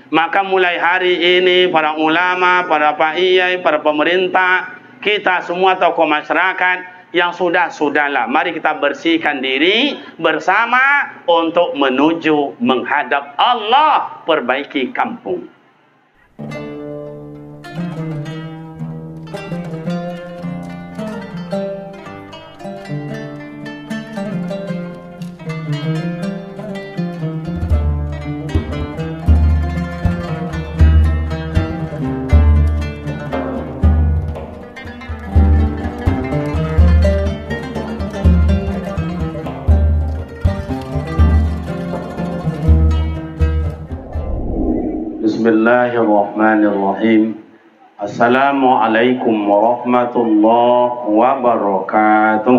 Maka mulai hari ini para ulama, para pak iyai, para pemerintah, kita semua tokoh masyarakat yang sudahlah, mari kita bersihkan diri bersama untuk menuju menghadap Allah, perbaiki kampung. Bismillahirrahmanirrahim. Assalamualaikum warahmatullahi wabarakatuh.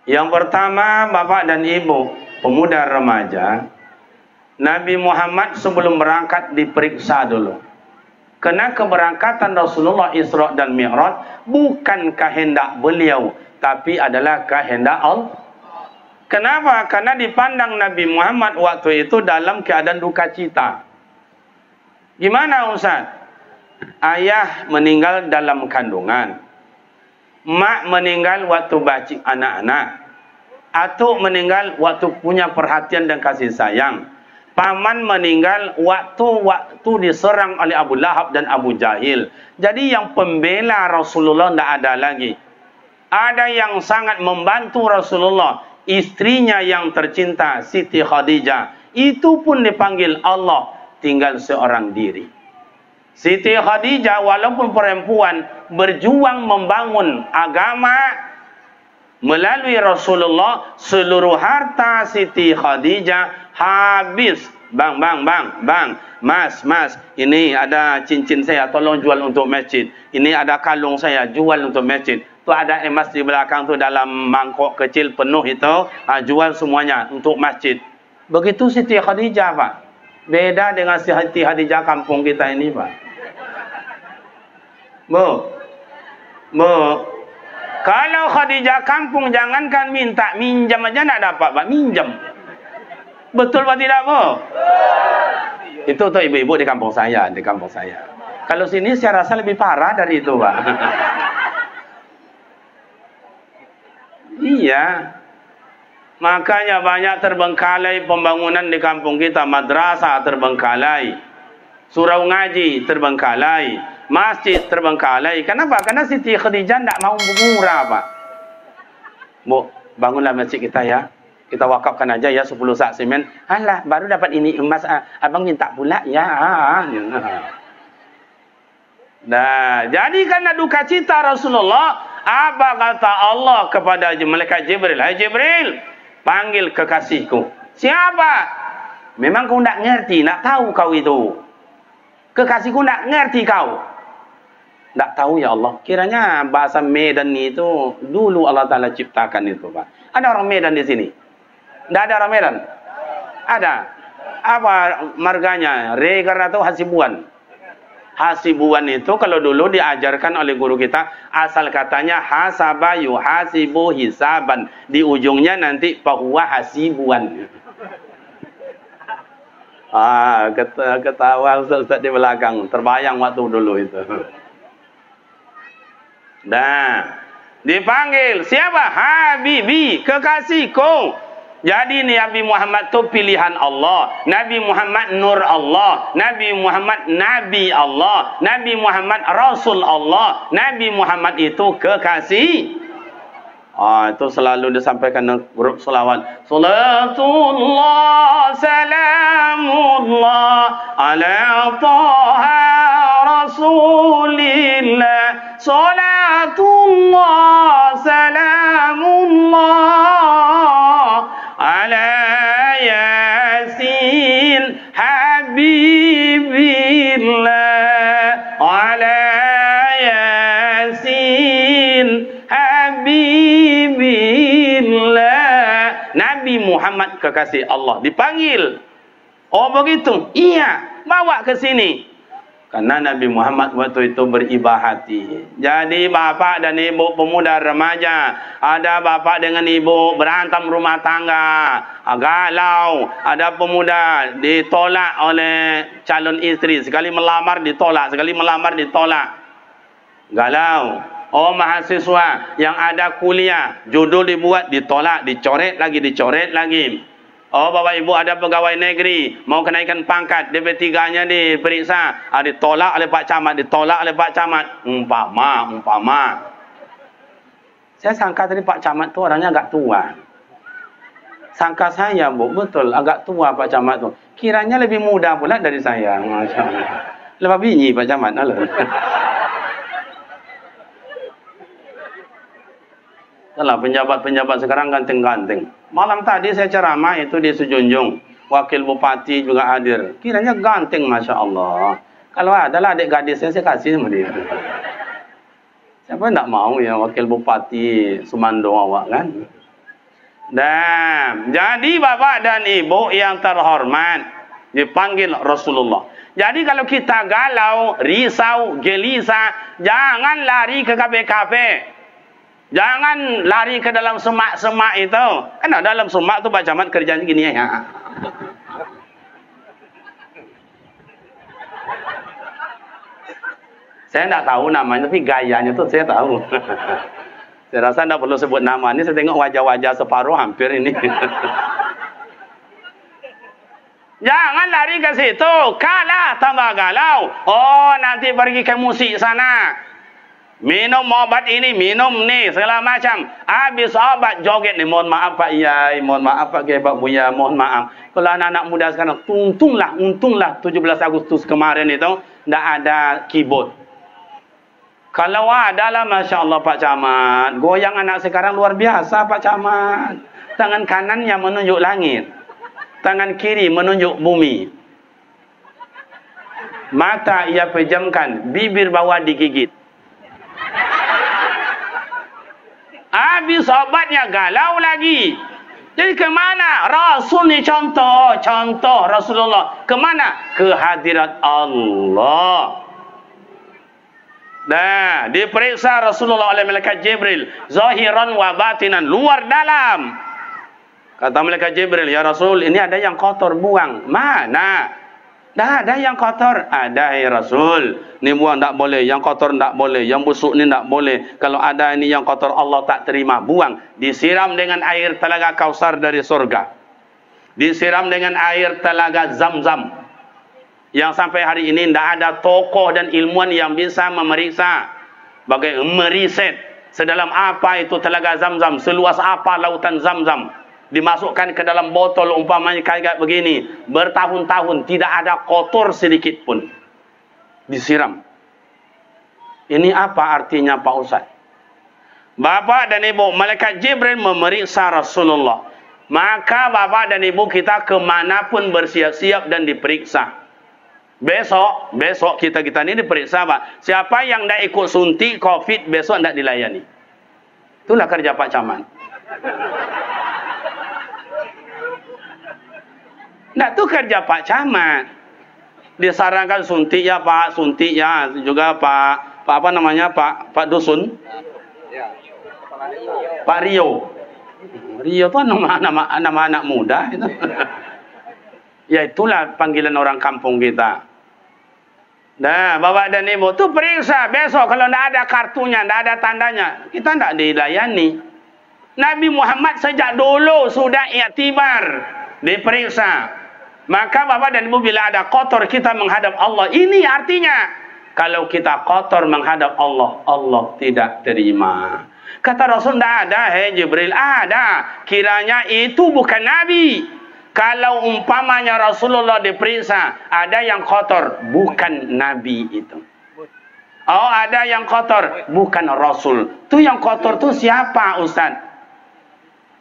Yang pertama, Bapak dan Ibu, pemuda remaja, Nabi Muhammad sebelum berangkat diperiksa dulu. Karena keberangkatan Rasulullah Isra dan Mi'raj bukan kehendak beliau, tapi adalah kehendak Allah. Kenapa? Karena dipandang Nabi Muhammad waktu itu dalam keadaan duka cita. Gimana Ustaz? Ayah meninggal dalam kandungan, mak meninggal waktu bacik anak-anak, atuk meninggal waktu punya perhatian dan kasih sayang, paman meninggal waktu diserang oleh Abu Lahab dan Abu Jahil. Jadi yang pembela Rasulullah tidak ada lagi. Ada yang sangat membantu Rasulullah, istrinya yang tercinta Siti Khadijah, itu pun dipanggil Allah, tinggal seorang diri. Siti Khadijah walaupun perempuan, berjuang membangun agama melalui Rasulullah. Seluruh harta Siti Khadijah habis. Bang, mas, ini ada cincin saya, tolong jual untuk masjid. Ini ada kalung saya, jual untuk masjid. Tu ada emas di belakang tu dalam mangkok kecil penuh itu, jual semuanya untuk masjid. Begitu Siti Khadijah, Pak. Beda dengan Siti Khadijah kampung kita ini, Pak. Bu. Kalau Khadijah kampung, jangankan minta, minjam aja nak dapat, Pak. Minjam. Betul Pak tidak, Bu? Itu tuh ibu-ibu di kampung saya, Kalau sini saya rasa lebih parah dari itu, Pak. Iya. Makanya banyak terbengkalai pembangunan di kampung kita. Madrasah terbengkalai, surau ngaji terbengkalai, masjid terbengkalai. Kenapa? Karena Siti Khadijah tidak mau murah, Pak. Bu, bangunlah masjid kita ya. Kita wakafkan aja ya 10 sak semen. Alah, baru dapat ini emas, abang minta pula ya. Nah, jadi karena duka cita Rasulullah, apa kata Allah kepada malaikat Jibril? Hai Jibril, panggil kekasihku. Siapa? Memang kau tidak ngerti, nak tahu kau itu. Kekasihku tidak ngerti kau. Tidak tahu ya Allah. Kiranya bahasa Medan itu dulu Allah Ta'ala ciptakan itu, Pak. Ada orang Medan di sini? Tidak ada orang Medan? Ada. Apa marganya? Regar atau Hasibuan? Hasibuan itu kalau dulu diajarkan oleh guru kita, asal katanya hasaba yuhasibu hisaban. Di ujungnya nanti fahuwa hasibuan. Ketawa Ustaz di belakang. Terbayang waktu dulu itu. Nah, dipanggil siapa? Habibi, kekasihku. Jadi Nabi Muhammad itu pilihan Allah. Nabi Muhammad nur Allah. Nabi Muhammad Nabi Allah. Nabi Muhammad Rasul Allah. Nabi Muhammad itu kekasih. Itu selalu disampaikan dalam grup selawat. Salatullah salamullah ala taha rasulillah. Salatullah salamullah ala yasin habibillah. Ala yasin habibillah. Nabi Muhammad kekasih Allah dipanggil. Oh begitu? Iya, bawa ke sini. Karena Nabi Muhammad waktu itu beribah hati. Jadi bapak dan ibu pemuda remaja, ada bapak dengan ibu berantem rumah tangga, galau, ada pemuda ditolak oleh calon istri, sekali melamar ditolak, sekali melamar ditolak. Galau. Oh mahasiswa yang ada kuliah, judul dibuat ditolak, dicoret lagi, dicoret lagi. Oh bapak ibu ada pegawai negeri mau kenaikan pangkat, DP3-nya diperiksa, ditolak oleh Pak Camat, ditolak oleh Pak Camat. Umpama. Saya sangka tadi Pak Camat tu orangnya agak tua. Sangka saya bu, betul agak tua Pak Camat tu. Kiranya lebih muda pula dari saya. Masya Allah. Lepas bini Pak Camat. Itulah penjabat-penjabat sekarang ganteng-ganteng. Malam tadi saya ceramah itu di Sejunjung. Wakil Bupati juga hadir. Kiranya ganteng, Masya Allah. Kalau adalah adik gadisnya, saya kasih sama dia. Siapa tidak mau ya Wakil Bupati Sumando awak kan? Dan jadi bapak dan ibu yang terhormat, dipanggil Rasulullah. Jadi kalau kita galau, risau, gelisah, jangan lari ke kafe-kafe. Jangan lari ke dalam semak-semak itu. Kan dalam semak tu Pak Camat kerjanya gini ya. Saya tidak tahu namanya, tapi gayanya tu saya tahu. Saya rasa tidak perlu sebut nama. Ini saya tengok wajah-wajah separuh hampir ini. Jangan lari ke situ. Kalah tambah galau. Oh nanti pergi ke musik sana. Minum obat ini, minum ni, segala macam. Habis obat joget ni, mohon maaf Pak Yai, mohon maaf Pak Kiai, Pak Buya, mohon maaf. Kalau anak-anak muda sekarang, untunglah 17 Agustus kemarin itu, tidak ada keyboard. Kalau adalah Masya Allah Pak Camat, goyang anak sekarang luar biasa Pak Camat. Tangan kanannya menunjuk langit, tangan kiri menunjuk bumi. Mata ia pejamkan, bibir bawah digigit. Habis obatnya galau lagi. Jadi kemana? Rasul ni contoh Rasulullah. Kemana? Ke hadirat Allah. Nah, diperiksa Rasulullah oleh malaikat Jibril, zahiran wa batinan, luar dalam. Kata malaikat Jibril, ya Rasul, ini ada yang kotor, buang. Mana? Dah ada yang kotor, ada ya Rasul. Ni buang tak boleh, yang kotor tak boleh, yang busuk ni tak boleh. Kalau ada ini yang kotor Allah tak terima, buang. Disiram dengan air telaga Kausar dari surga. Disiram dengan air telaga Zam-Zam. Yang sampai hari ini tidak ada tokoh dan ilmuwan yang bisa memeriksa, meriset sedalam apa itu telaga Zam-Zam, seluas apa lautan Zam-Zam. Dimasukkan ke dalam botol umpamanya kayak begini, bertahun-tahun tidak ada kotor sedikit pun, disiram. Ini apa artinya Pak Ustaz? Bapak dan ibu, malaikat Jibril memeriksa Rasulullah. Maka bapak dan ibu kita kemanapun bersiap-siap dan diperiksa. Besok kita ini diperiksa Pak. Siapa yang tidak ikut suntik COVID besok tidak dilayani. Itulah kerja Pak Camat. Nah, itu kerja Pak Camat. Disarankan suntik ya Pak, suntik ya. Juga Pak apa namanya Pak Dusun? Pak Rio. Rio itu nama anak muda itu. Ya itulah panggilan orang kampung kita. Nah, bapak dan ibu tu periksa besok kalau tidak ada kartunya, tidak ada tandanya, kita tidak dilayani. Nabi Muhammad sejak dulu sudah iktibar, diperiksa. Maka bapak dan ibu bila ada kotor kita menghadap Allah, ini artinya kalau kita kotor menghadap Allah, Allah tidak terima. Kata Rasul, tidak ada, Jibril, ada. Kiranya itu bukan Nabi. Kalau umpamanya Rasulullah diperiksa, ada yang kotor, bukan Nabi itu. Oh, ada yang kotor, bukan Rasul. Itu yang kotor itu siapa, Ustaz?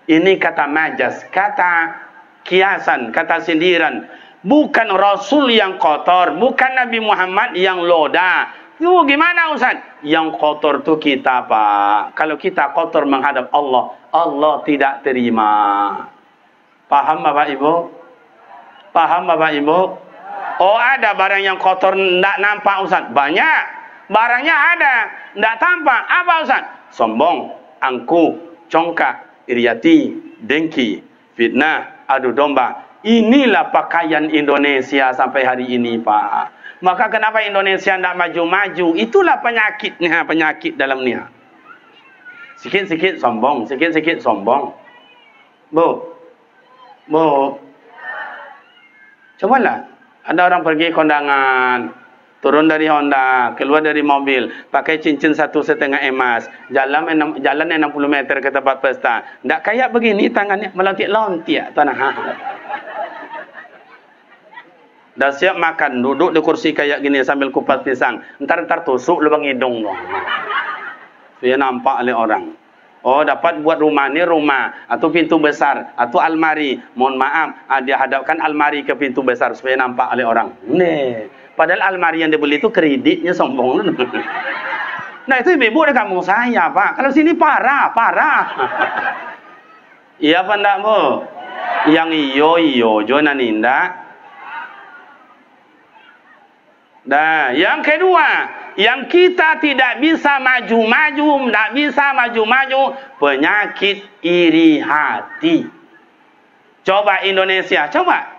Ini kata majas, kata kiasan, kata sindiran. Bukan Rasul yang kotor, bukan Nabi Muhammad yang loda. Itu gimana Ustaz? Yang kotor itu kita Pak. Kalau kita kotor menghadap Allah, Allah tidak terima. Paham Bapak Ibu? Paham Bapak Ibu? Oh, ada barang yang kotor tidak nampak Ustaz. Banyak. Barangnya ada, tidak tampak. Apa Ustaz? Sombong, angkuh, congkak, iriati, dengki, fitnah, adu domba. Inilah pakaian Indonesia sampai hari ini, Pak. Maka kenapa Indonesia tidak maju-maju? Itulah penyakitnya, penyakit dalam ni. Sikit-sikit sombong, sikit-sikit sombong. Bu, cobalah. Ada orang pergi kondangan, turun dari Honda, keluar dari mobil, pakai cincin 1,5 emas, jalan 60 meter ke tempat pesta. Tak kayak begini tangannya, melontik-lontik tanah. Dah siap makan, duduk di kursi kayak gini sambil kupas pisang. Ntar tusuk lubang hidung. Dia nampak oleh orang. Oh, dapat buat rumah ni rumah atau pintu besar atau almari. Mohon maaf, dia hadapkan almari ke pintu besar supaya nampak oleh orang. Nih, padahal almari yang dibeli itu kreditnya sombong. Nah, itu ibu di kampung saya, Pak. Kalau sini parah. Iya apa enggak, Bu? Yang iyo jona ninda. Nah, yang kedua, yang kita tidak bisa maju-maju, penyakit iri hati. Coba Indonesia, coba.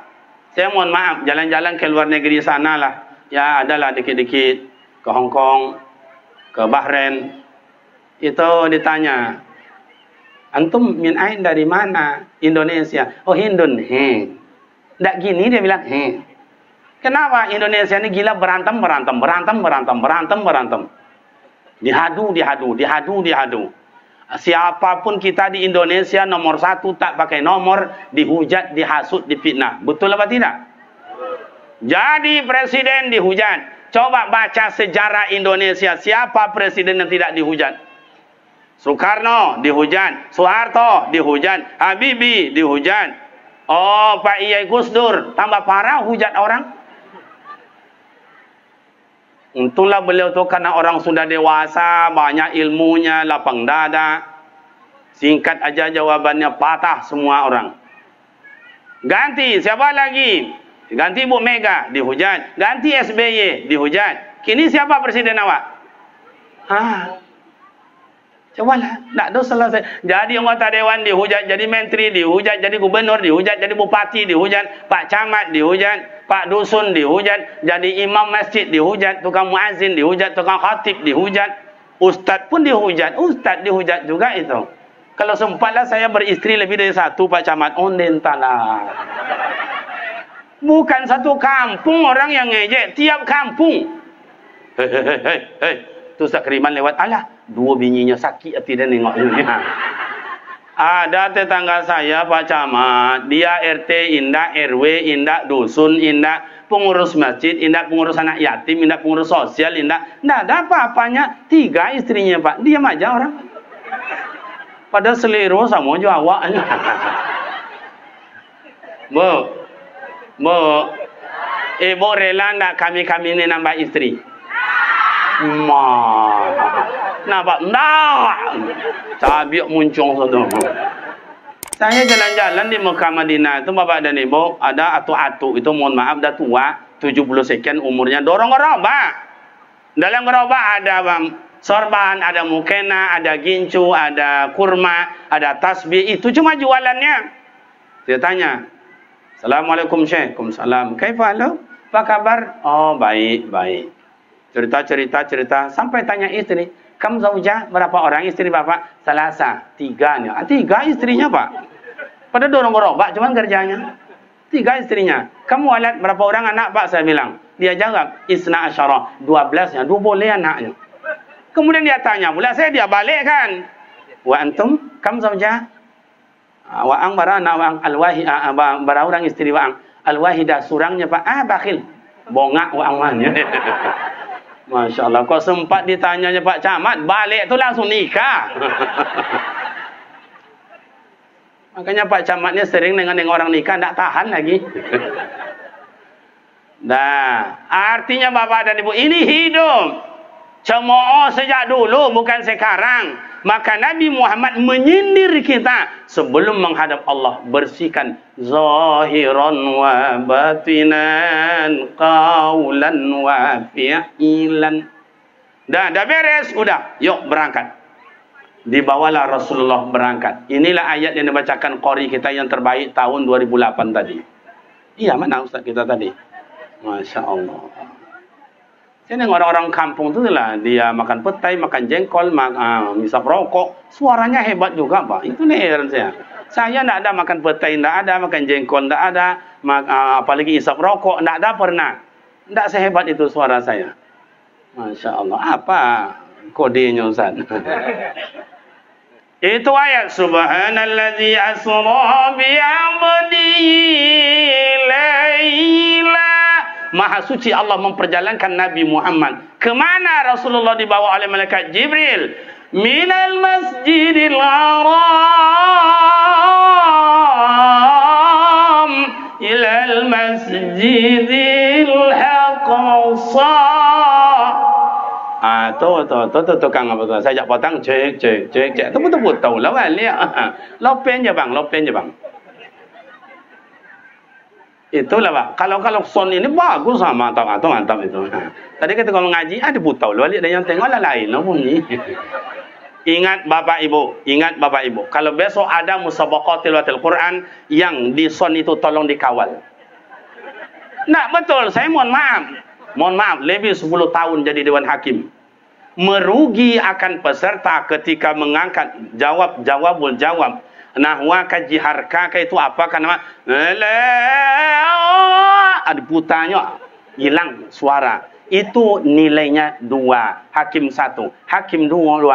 Saya mohon maaf, jalan-jalan ke luar negeri sana lah. Ya, adalah dikit-dikit ke Hong Kong, ke Bahrain. Itu ditanya, antum min ain dari mana? Indonesia. Oh, Hindun. Nggak gini dia bilang, Kenapa Indonesia ini gila berantem. Dihadu. Siapapun kita di Indonesia nomor 1 tak pakai nomor, dihujat, dihasut, difitnah. Betul apa tidak? Jadi presiden dihujat. Coba baca sejarah Indonesia. Siapa presiden yang tidak dihujat? Soekarno dihujat, Soeharto dihujat, Habibie dihujat. Oh, Pak Iyai Gus Dur, tambah parah hujat orang. Untunglah beliau tu karena orang sudah dewasa, banyak ilmunya, lapang dada. Singkat aja jawabannya, patah semua orang. Ganti, siapa lagi? Ganti Bu Mega, dihujat. Ganti SBY, dihujat. Kini siapa presiden awak? Cobalah, tak ada selesai. Jadi anggota dewan dihujat, jadi menteri dihujat, jadi gubernur dihujat, jadi bupati dihujat, Pak Camat dihujat, Pak Dusun dihujat, jadi imam masjid dihujat, tukang muazzin dihujat, tukang khatib dihujat, ustaz pun dihujat, ustaz dihujat juga itu. Kalau sempatlah saya beristri lebih dari satu, Pak Camat, ondentalah. Bukan satu kampung orang yang ngejek, tiap kampung. Hei. Tu Ustaz Keriman lewat, alah, 2 bininya sakit hati dia nengok ni. Ada tetangga saya, Pak Camat, dia RT indak, RW indak, dusun indak, pengurus masjid indak, pengurus anak yatim indak, pengurus sosial indak. Nggak ada apa-apanya, 3 istrinya, Pak. Diam aja orang. Padahal selero sama juga awaknya. Bu, ibu rela ndak kami ini nambah istri? Nampak? Ndak. Cabiak muncung sudah. Saya jalan-jalan di Mekah Madinah itu, Bapak dan Ibu, ada atu-atu itu, mohon maaf, dah tua, 70 sekian umurnya, dorong gerobak. Dalam gerobak ada sorban, ada mukena, ada gincu, ada kurma, ada tasbih. Itu cuma jualannya. Saya tanya, Assalamualaikum Syekh. Waalaikumsalam. Kaifa? Apa kabar? Oh, baik. Cerita. Sampai tanya istri, kamu zaujah berapa orang istri Bapak? Salasa, 3 nih. 3 istrinya, Pak. Pada dorong gerobak, cuman kerjanya 3 istrinya. Kamu walad berapa orang anak, Pak? Saya bilang. Dia jawab, isna asyarah, 12-nya, 2 boleh anaknya. Kemudian dia tanya pula, dia balik kan. Wa antum, kamu zaujah? Wa'ang barana, wa'ang alwahi, bara orang istri wa'ang. Alwahidah, surangnya, Pak. Bakhil. Bongak wa'ang mannya. Masya Allah, kok sempat ditanyanya Pak Camat, balik tu langsung nikah. Makanya Pak Camatnya sering dengan orang nikah, tak tahan lagi. Nah, artinya Bapak dan Ibu, ini hidup. Cemooh sejak dulu, bukan sekarang. Maka Nabi Muhammad menyindir kita sebelum menghadap Allah. Bersihkan zahiran wa batinan, qawlan wa fi'lan. Dah beres, udah, yuk berangkat. Dibawalah Rasulullah berangkat. Inilah ayat yang dibacakan qori kita yang terbaik tahun 2008 tadi. Iya, mana ustaz kita tadi? Masya Allah. Saya dengar orang-orang kampung tu lah, dia makan petai, makan jengkol, misap rokok, suaranya hebat juga, Pak. Itu heran saya. Saya tidak ada makan petai, tidak ada makan jengkol, tidak ada, apalagi isap rokok, tidak ada pernah. Tidak sehebat itu suara saya. Masya Allah. Apa kodenya Ustaz? Itu ayat subhanalladzi asra bi 'abdihi laila. Maha suci Allah memperjalankan Nabi Muhammad. Kemana Rasulullah dibawa oleh malaikat Jibril? Minal masjidil haram ilal masjidil aqsa. Tu tukang apa tu? Saya ajak potong, cek. Tu betul tahu lah balik. Lopen je bang. Itulah Pak. Kalau son ini bagus sama mantap itu. Tadi kita kalau mengaji ada putau balik dan yang tengok lah lain lah bunyi. Ingat Bapak Ibu, kalau besok ada musabaqah tilawatil Quran yang di son itu tolong dikawal. Nah, betul, saya mohon maaf, lebih 10 tahun jadi Dewan Hakim. Merugi akan peserta ketika mengangkat jawabul jawab. Nahwa kaji harka itu apa kan nama? Ada putanya hilang suara. Itu nilainya 2, hakim 1, hakim 2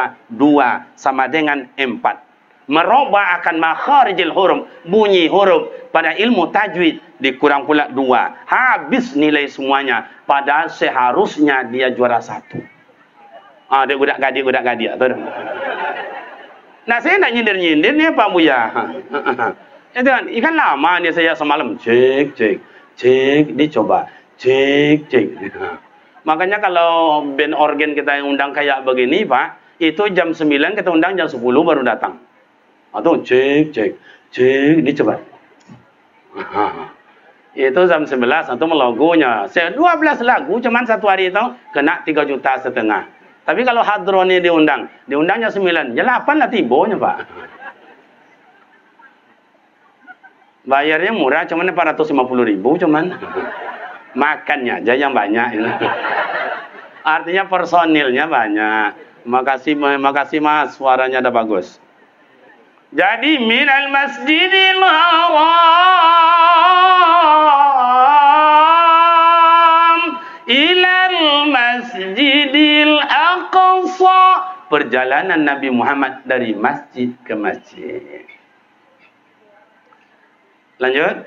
sama dengan 4. Merubah akan makharijil huruf, bunyi huruf pada ilmu tajwid dikurang pula 2. Habis nilai semuanya. Padahal seharusnya dia juara 1. Dia budak gadik tu. Nah, saya nak nyindir ni Pak Buya. Itu kan lama ni saya semalam cek, dicoba cek. Makanya kalau band organ kita yang undang kayak begini Pak, itu jam 9 kita undang, jam 10 baru datang. Atau cek, dicoba. Itu jam 11 atau melogonya. 12 lagu cuman satu hari itu kena 3,5 juta. Tapi kalau hadron ini diundangnya 9, ya 8 lah tibonya Pak. Bayarnya murah, cuman 450.000 cuman. Makannya aja yang banyak. Artinya personilnya banyak. Makasih Mas, suaranya ada bagus. Jadi minal masjidil haram ilal masjidil aqsa. Perjalanan Nabi Muhammad dari masjid ke masjid. Lanjut.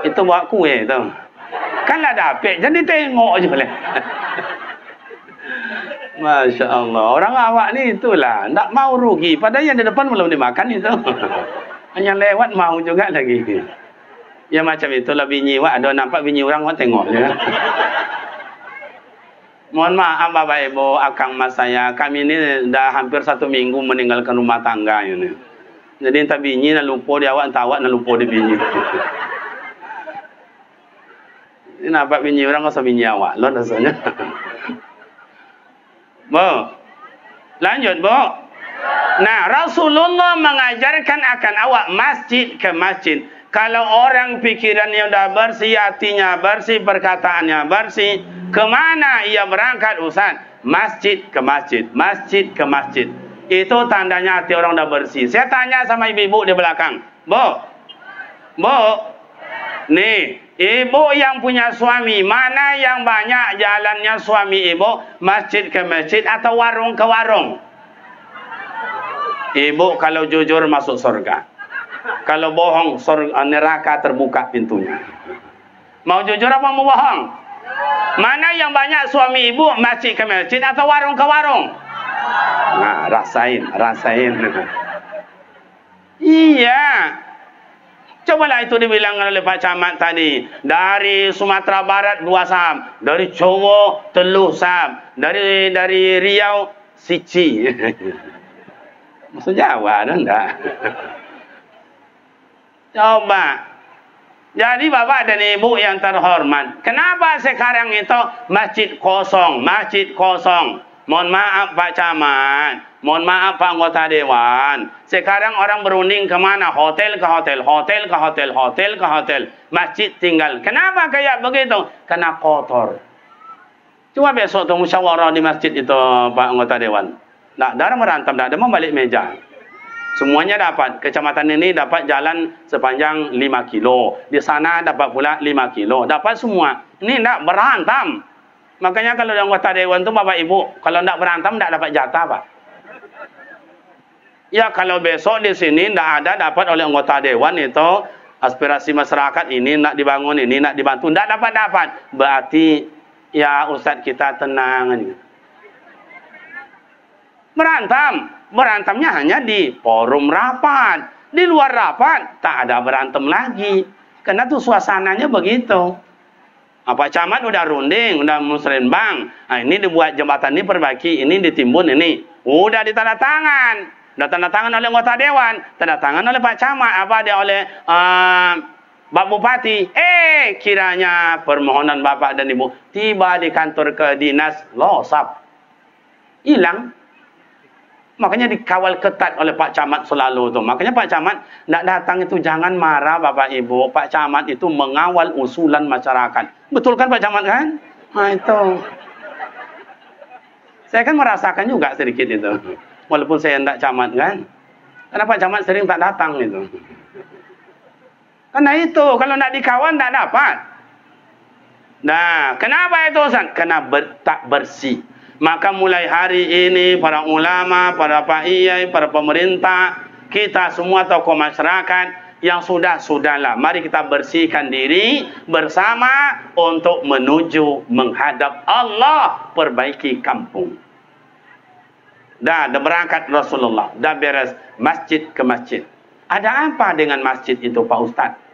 Itu buat kue tu. Kan lah dapat, jadi tengok je boleh. Masya Allah. Orang awak ni itulah. Tak mau rugi. Padahal yang di depan belum dimakan itu. Hanya lewat mau juga lagi. Ya macam itulah bini awak. Ada nampak bini orang awak tengok je. Mohon maaf Bapak Ibu, akang mas saya. Kami ni dah hampir 1 minggu meninggalkan rumah tangga ini. Jadi entah bini nak lupa di awak, entah awak nak lupa di bini. Ini nampak bini orang rasa bini awak. Loh rasanya. Bu, lanjut Bu. Nah, Rasulullah mengajarkan akan awak masjid ke masjid. Kalau orang pikirannya sudah bersih, hatinya bersih, perkataannya bersih, kemana ia berangkat Ustaz? Masjid ke masjid, masjid ke masjid. Itu tandanya hati orang sudah bersih. Saya tanya sama ibu-ibu di belakang. Bu, nih, ibu yang punya suami, mana yang banyak jalannya suami ibu? Masjid ke masjid atau warung ke warung? Ibu kalau jujur masuk surga. Kalau bohong, neraka terbuka pintunya. Mau jujur apa mau bohong? Mana yang banyak suami ibu? Masjid ke masjid atau warung ke warung? Nah, rasain. Iya. Cobalah itu dibilang oleh Pak Camat tadi. Dari Sumatera Barat 2 saham, dari Jawa 3 saham, dari Riau siji. Maksud Jawa ada enggak? Coba. Jadi Bapak dan Ibu yang terhormat, kenapa sekarang itu masjid kosong, masjid kosong? Mohon maaf Pak Camat, mohon maaf Pak Anggota Dewan. Sekarang orang berunding kemana? Hotel ke hotel, hotel ke hotel, hotel ke hotel. Masjid tinggal. Kenapa kayak begitu? Karena kotor. Coba besok tuh musyawarah di masjid itu Pak Anggota Dewan. Nah, darah merantam, tak ada membalik meja. Semuanya dapat. Kecamatan ini dapat jalan sepanjang 5 kilo. Di sana dapat pula 5 kilo. Dapat semua. Ini tidak berantam. Makanya kalau anggota dewan itu Bapak Ibu, kalau tidak berantem tidak dapat jatah Pak. Ya kalau besok di sini tidak ada dapat oleh anggota dewan itu aspirasi masyarakat ini nak dibangun, ini nak dibantu, tidak dapat. Berarti ya Ustadz kita tenang. Berantamnya hanya di forum rapat. Di luar rapat tak ada berantem lagi. Karena tuh suasananya begitu. Pak Camat udah runding, udah musrenbang. Nah, ini dibuat jembatan ini perbaiki, ini ditimbun ini. Udah ditandatangan. Udah tanda tangan oleh anggota dewan, tanda tangan oleh Pak Camat, apa dia oleh Pak Bupati. Kiranya permohonan Bapak dan Ibu tiba di kantor ke dinas losap. Hilang. Makanya dikawal ketat oleh Pak Camat selalu tuh. Makanya Pak Camat tidak datang itu jangan marah Bapak Ibu. Pak Camat itu mengawal usulan masyarakat. Betul kan Pak Camat kan? Nah itu. Saya kan merasakan juga sedikit itu. Walaupun saya tidak camat kan. Karena Pak Camat sering tak datang itu. Karena itu kalau tidak dikawal tidak dapat. Nah, kenapa itu Ustaz? Karena tak bersih. Maka mulai hari ini para ulama, para pak iyai, para pemerintah, kita semua tokoh masyarakat yang sudahlah. Mari kita bersihkan diri bersama untuk menuju menghadap Allah, perbaiki kampung. Dah berangkat Rasulullah, dah beres masjid ke masjid. Ada apa dengan masjid itu Pak Ustadz?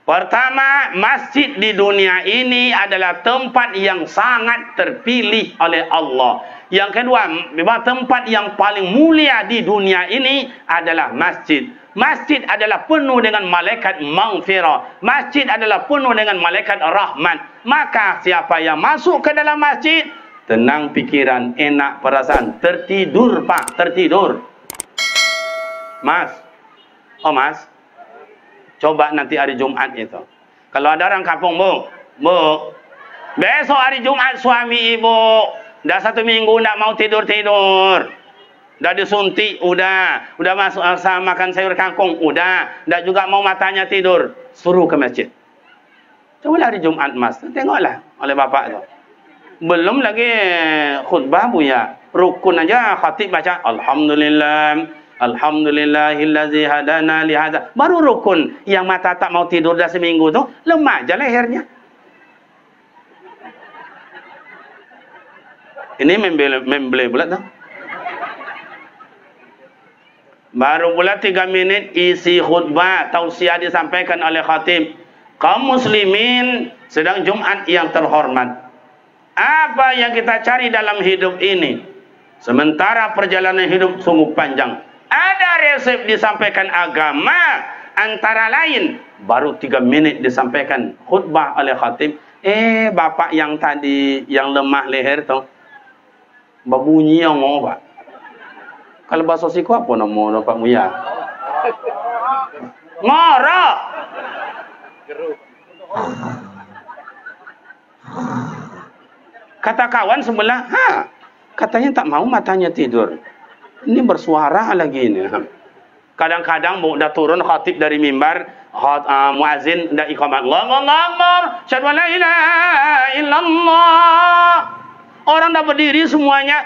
Pertama, masjid di dunia ini adalah tempat yang sangat terpilih oleh Allah. Yang kedua, memang tempat yang paling mulia di dunia ini adalah masjid. Masjid adalah penuh dengan malaikat maghfirah. Masjid adalah penuh dengan malaikat rahmat. Maka siapa yang masuk ke dalam masjid, tenang pikiran, enak perasaan, tertidur Pak, tertidur. Mas, oh Mas, coba nanti hari Jumat itu. Kalau ada orang kampung, Bu, besok hari Jumat suami ibu, dah 1 minggu tidak mau tidur-tidur. Dah disuntik, udah masuk makan sayur kangkung, udah juga mau matanya tidur. Suruh ke masjid. Coba hari Jumat Mas, tengoklah oleh Bapak itu. Belum lagi khutbah Buya. Rukun aja khatib baca Alhamdulillah. Alhamdulillahillazi hadana li hadza. Baru rukun. Yang mata tak mau tidur dah seminggu tu lemah aja lehernya. Ini membeli pula tu. Baru pula 3 minit isi khutbah tausiah disampaikan oleh khatib. Kaum muslimin sedang Jumat yang terhormat. Apa yang kita cari dalam hidup ini? Sementara perjalanan hidup sungguh panjang. Ada resep disampaikan agama, antara lain baru 3 minit disampaikan khutbah oleh khatib. Bapak yang tadi yang lemah leher tu berbunyi yang mau Pak. Kalau bahasa siku apa nama Pak Muya? Ngorok. Kata kawan sebelah, katanya tak mau matanya tidur. Ini bersuara lagi ini. Kadang-kadang udah turun khatib dari mimbar, muazin dah iqamat. Allahu Akbar, syahadu la ilaha illallah. Orang dah berdiri semuanya.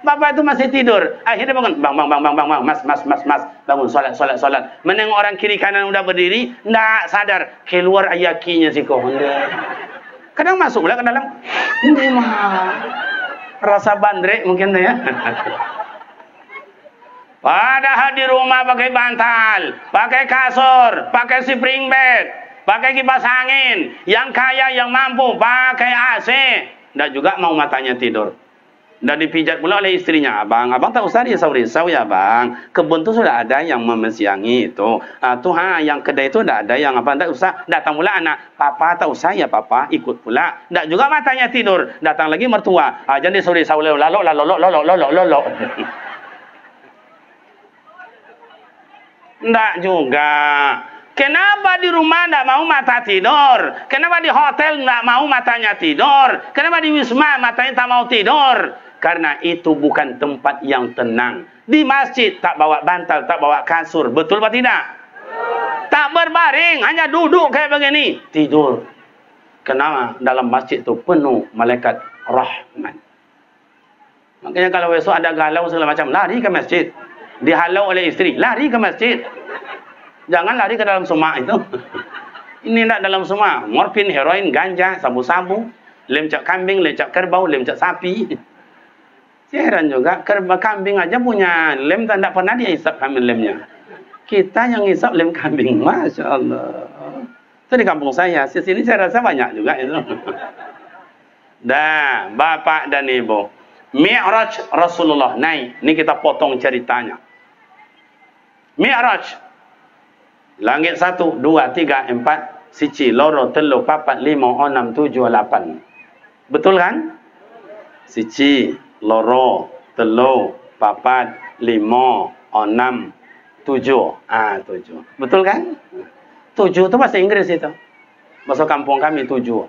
Bapak itu masih tidur. Akhirnya bangun, bang, mas, bangun, solat. Menengok orang kiri kanan udah berdiri, ndak sadar keluar ayakinya si kau. Kadang masuk pula ke dalam. Ini mah rasa bandrek mungkin ya. Padahal di rumah pakai bantal, pakai kasur, pakai spring bed, pakai kipas angin. Yang kaya, yang mampu pakai AC. Dan juga mau matanya tidur. Dan dipijat pula oleh istrinya. Abang tak usah risau-risau ya bang. Kebun tu sudah ada yang memesiangi itu. Yang kedai itu sudah ada yang apa. Tak usah. Datang pula anak. Papa tak usah ya papa. Ikut pula. Dan juga matanya tidur. Datang lagi mertua. Jangan risau-risau. Lolok. Tidak juga. Kenapa di rumah tidak mau mata tidur? Kenapa di hotel tidak mau matanya tidur? Kenapa di wisma matanya tak mau tidur? Karena itu bukan tempat yang tenang. Di masjid tak bawa bantal, tak bawa kasur. Betul atau tidak? Tak berbaring, hanya duduk kayak begini. Tidur. Kenapa? Dalam masjid itu penuh malaikat rahmat. Makanya kalau besok ada galau segala macam, lari ke masjid. Dihalau oleh istri, lari ke masjid. Jangan lari ke dalam semak itu. Ini tidak dalam semak. Morfin, heroin, ganja, sabu-sabu, lemcak kambing, lemcak kerbau, lemcak sapi. Heran juga, kambing aja punya lem, tidak pernah dia hisap kambing lemnya. Kita yang hisap lem kambing, Masya Allah. Itu di kampung saya, di sini saya rasa banyak juga itu. Dah, bapak dan ibu. Mi'raj Rasulullah naik. Ini kita potong ceritanya. Mi'raj. Langit 1, 2, 3, 4, siji, loro, telu, papat, lima, enam, tujuh, 8. Betul kan? Siji, loro, telu, papat, lima, enam, tujuh. 7. Betul kan? 7 itu bahasa Inggris itu. Bahasa kampung kami 7.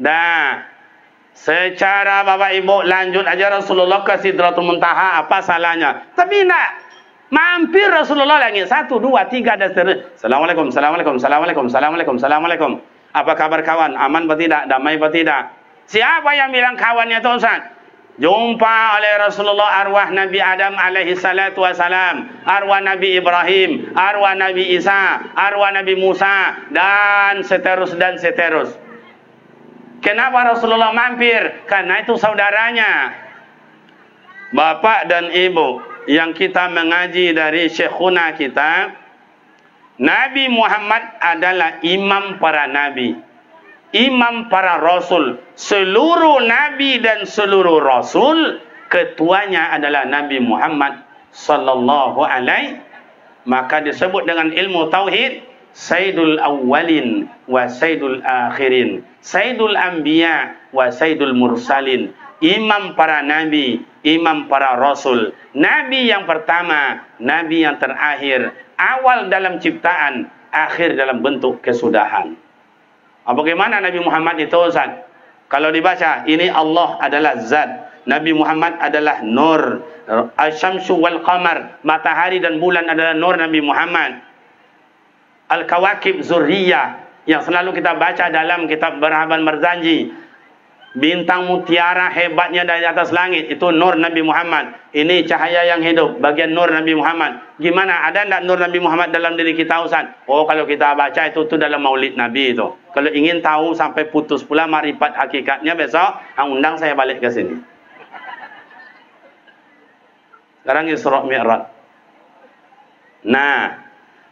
Dah. Secara Bapak Ibu lanjut aja Rasulullah ke Sidratul Muntaha, apa salahnya? Tapi enggak. Mampir Rasulullah langit 1, 2, 3 dan seterusnya. Assalamualaikum. Apa kabar kawan? Aman atau tidak? Damai atau tidak? Siapa yang bilang kawannya itu Ustaz? Jumpa oleh Rasulullah arwah Nabi Adam alaihi salatu wassalam, arwah Nabi Ibrahim, arwah Nabi Isa, arwah Nabi Musa, dan seterus. Kenapa Rasulullah mampir? Karena itu saudaranya. Bapak dan Ibu yang kita mengaji dari syekhuna kita, Nabi Muhammad adalah imam para nabi, imam para rasul. Seluruh nabi dan seluruh rasul, ketuanya adalah Nabi Muhammad sallallahu alaihi. Maka disebut dengan ilmu tauhid Sayyidul Awwalin wa Sayyidul Akhirin, Sayyidul Anbiya wa Sayyidul Mursalin. Imam para nabi, imam para rasul, nabi yang pertama, nabi yang terakhir, awal dalam ciptaan, akhir dalam bentuk kesudahan. Bagaimana Nabi Muhammad itu Ustaz? Kalau dibaca, ini Allah adalah zat, Nabi Muhammad adalah nur, Asy-Syamsu wal Qamar, matahari dan bulan adalah nur Nabi Muhammad. Al-Kawakib Zurriyah yang selalu kita baca dalam kitab Berhaban Merzanji. Bintang mutiara hebatnya dari atas langit, itu nur Nabi Muhammad. Ini cahaya yang hidup, bagian nur Nabi Muhammad. Gimana? Ada tidak nur Nabi Muhammad dalam diri kita Ustaz? Kalau kita baca itu dalam maulid Nabi itu. Kalau ingin tahu sampai putus pula marifat hakikatnya, besok undang saya balik ke sini. Sekarang Isra Mi'raj. Nah,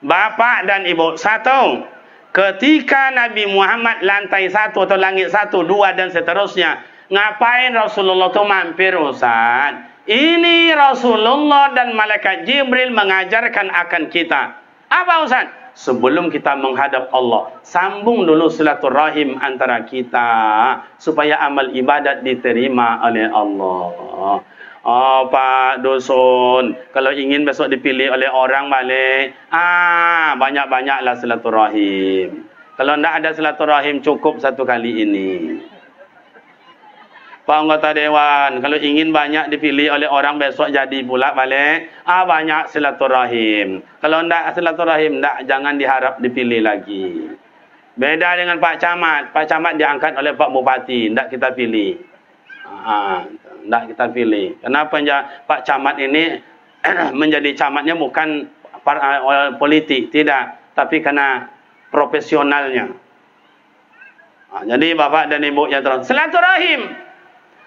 Bapak dan Ibu, satu, ketika Nabi Muhammad lantai 1 atau langit 1, 2 dan seterusnya, ngapain Rasulullah itu mampir Ustaz? Ini Rasulullah dan malaikat Jibril mengajarkan akan kita. Apa Ustaz? Sebelum kita menghadap Allah, sambung dulu silaturahim antara kita supaya amal ibadat diterima oleh Allah. Pak Dusun, kalau ingin besok dipilih oleh orang balik, banyak-banyaklah silaturahim. Kalau tidak ada silaturahim, cukup satu kali ini. Pak anggota dewan, kalau ingin banyak dipilih oleh orang besok jadi pula balik, banyak silaturahim. Kalau tidak silaturahim, jangan diharap dipilih lagi. Beda dengan Pak Camat. Pak Camat diangkat oleh Pak Bupati, tidak kita pilih. Tidak kita pilih. Kenapa Pak Camat ini menjadi camatnya bukan politik, tidak, tapi karena profesionalnya. Jadi Bapak dan Ibu yang terhormat, silaturahim.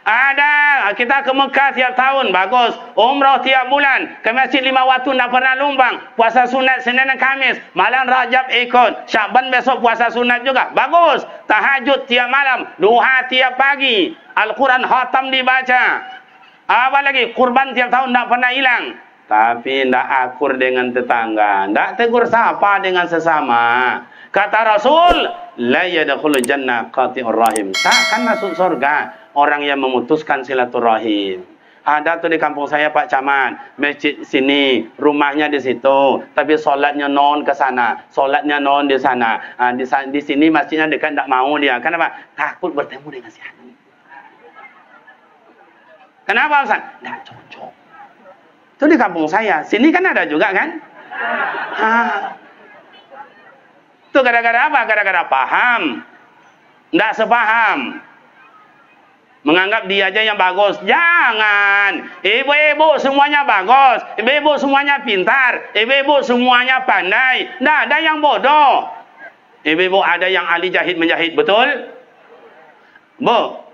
Ada, kita ke Mekah tiap tahun, bagus. Umrah tiap bulan, ke masjid 5 waktu tak pernah lumbang. Puasa sunat Senin dan Khamis, malam Rajab ikut. Syaban besok puasa sunat juga, bagus. Tahajud tiap malam, duha tiap pagi. Al-Quran khatam dibaca. Apa lagi? Kurban tiap tahun tak pernah hilang. Tapi tidak akur dengan tetangga, tidak tegur sapa dengan sesama. Kata Rasul, la yadkhulul jannah qati'ur rahim. Takkan masuk surga orang yang memutuskan silaturahim. Ada tuh di kampung saya Pak Camat, masjid sini, rumahnya di situ, tapi solatnya non ke sana, solatnya non di sana. Di sini masjidnya dekat, tidak mau dia. Kenapa? Takut bertemu dengan si Ani. Kenapa Ustaz? Tidak cocok. Itu di kampung saya, sini kan ada juga kan? Itu gara-gara apa? Gara-gara paham, tidak sepaham. Menganggap dia aja yang bagus. Jangan. Ibu-ibu semuanya bagus. Ibu-ibu semuanya pintar. Ibu-ibu semuanya pandai. Tidak ada yang bodoh. Ibu-ibu ada yang ahli jahit menjahit. Betul? Bu,